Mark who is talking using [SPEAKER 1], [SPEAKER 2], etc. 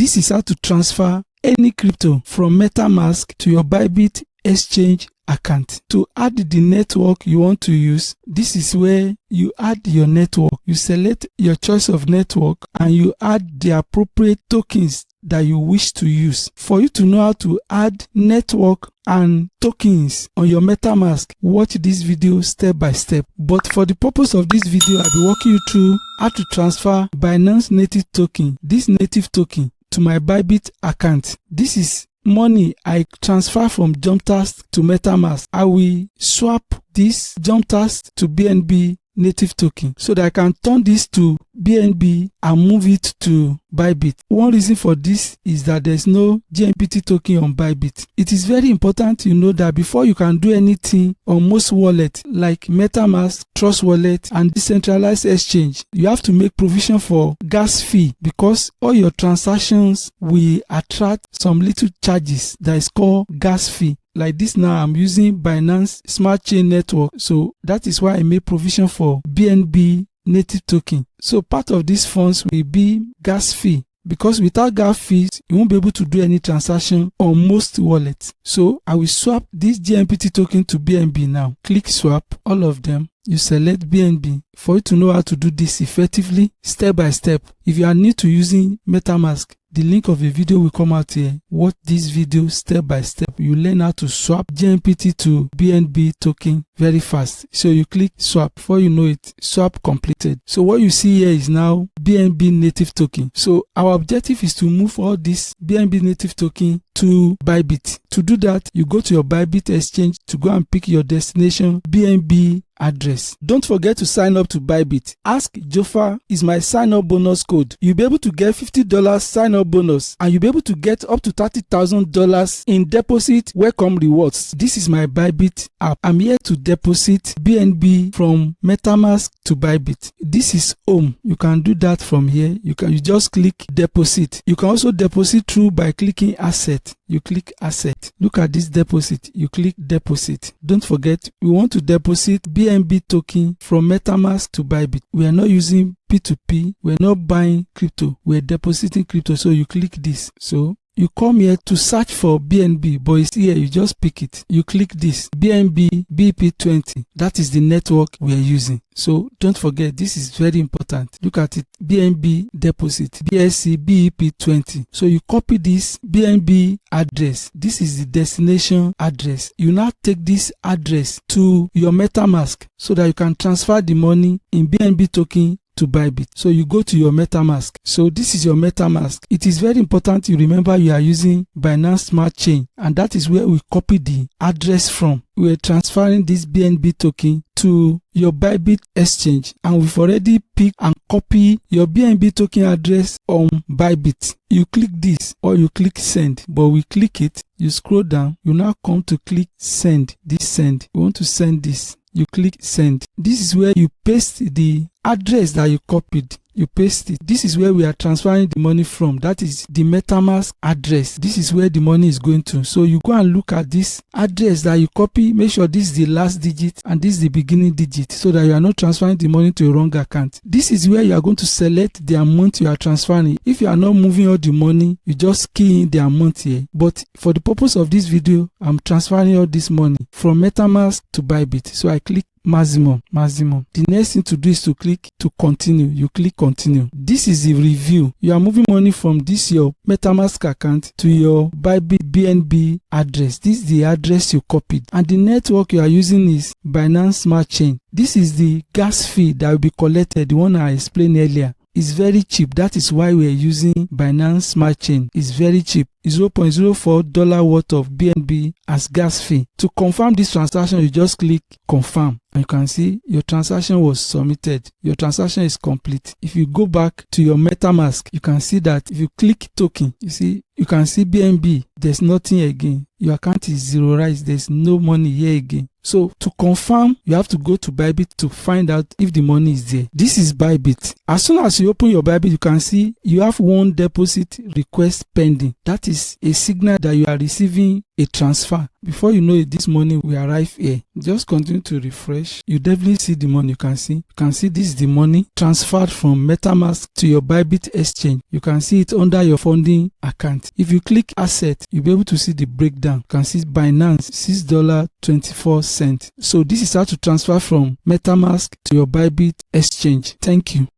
[SPEAKER 1] This is how to transfer any crypto from MetaMask to your Bybit exchange account. To add the network you want to use, this is where you add your network. You select your choice of network and you add the appropriate tokens that you wish to use. For you to know how to add network and tokens on your MetaMask, watch this video step by step. But for the purpose of this video, I'll be walking you through how to transfer Binance native token, this native token, to my Bybit account. This is money I transfer from Jumpstart to MetaMask. I will swap this Jumpstart to BNB native token so that I can turn this to BNB and move it to Bybit. One reason for this is that there's no GMPT token on Bybit. It is very important you know that before you can do anything on most wallets like MetaMask, Trust Wallet, and decentralized exchange, you have to make provision for gas fee because all your transactions will attract some little charges that is called gas fee. Like this now, I'm using Binance Smart Chain Network, so that is why I made provision for BNB native token. So part of these funds will be gas fee, because without gas fees, you won't be able to do any transaction on most wallets. So I will swap this GMPT token to BNB now. Click swap, all of them. You select BNB. For you to know how to do this effectively, step by step, if you are new to using MetaMask, the link of the video will come out here. Watch this video step by step. You learn how to swap GMPT to BNB token very fast. So you click swap. Before you know it, swap completed. So what you see here is now BNB native token. So our objective is to move all this BNB native token to Bybit. To do that, you go to your Bybit exchange to go and pick your destination BNB address. Don't forget to sign up to Bybit. Ask JOFA is my sign up bonus code. You'll be able to get $50 sign up bonus and you'll be able to get up to $30,000 in deposit welcome rewards. This is my Bybit app. I'm here to deposit BNB from MetaMask to Bybit. This is home. You can do that from here. You just click deposit. You can also deposit through by clicking asset. You click asset. Look at this deposit. You click deposit. Don't forget, we want to deposit BNB token from MetaMask to Bybit. We are not using P2P. We're not buying crypto. We're depositing crypto. So you click this. So you come here to search for BNB, but it's here. You just pick it. You click this BNB BP20. That is the network we are using. So don't forget, this is very important. Look at it. BNB deposit BSC BEP20. So you copy this BNB address. This is the destination address. You now take this address to your MetaMask so that you can transfer the money in BNB token to Bybit. So you go to your MetaMask. So this is your MetaMask. It is very important you remember you are using Binance Smart Chain, and that is where we copy the address from. We are transferring this BNB token to your Bybit exchange, and we've already picked and copy your BNB token address on Bybit. You click this or you click send, but we click it. You scroll down. You now come to click send. This send. We want to send this. You click send. This is where you paste the address that you copied. You paste it. This is where we are transferring the money from. That is the MetaMask address. This is where the money is going to. So you go and look at this address that you copy. Make sure this is the last digit and this is the beginning digit so that you are not transferring the money to a wrong account. This is where you are going to select the amount you are transferring. If you are not moving all the money, you just key in the amount here. But for the purpose of this video, I'm transferring all this money from MetaMask to Bybit. So I click maximum. The next thing to do is to click to continue. You click continue. This is the review. You are moving money from this your MetaMask account to your Bybit BNB address. This is the address you copied, and the network you are using is Binance Smart Chain. This is the gas fee that will be collected, the one I explained earlier. It's very cheap. That is why we are using Binance Smart Chain. It's very cheap. $0.04 worth of BNB as gas fee. To confirm this transaction, you just click confirm. And you can see your transaction was submitted. Your transaction is complete. If you go back to your MetaMask, you can see that if you click token, you can see BNB. There's nothing again. Your account is zeroized. There's no money here again. So to confirm, you have to go to Bybit to find out if the money is there. This is Bybit. As soon as you open your Bybit, you can see you have one deposit request pending. That is a signal that you are receiving a transfer. Before you know it, this money will arrive here. Just continue to refresh. You definitely see the money. You can see this is the money transferred from MetaMask to your Bybit exchange. You can see it under your funding account. If you click asset, you'll be able to see the breakdown. You can see Binance $6.24. So this is how to transfer from MetaMask to your Bybit exchange. Thank you.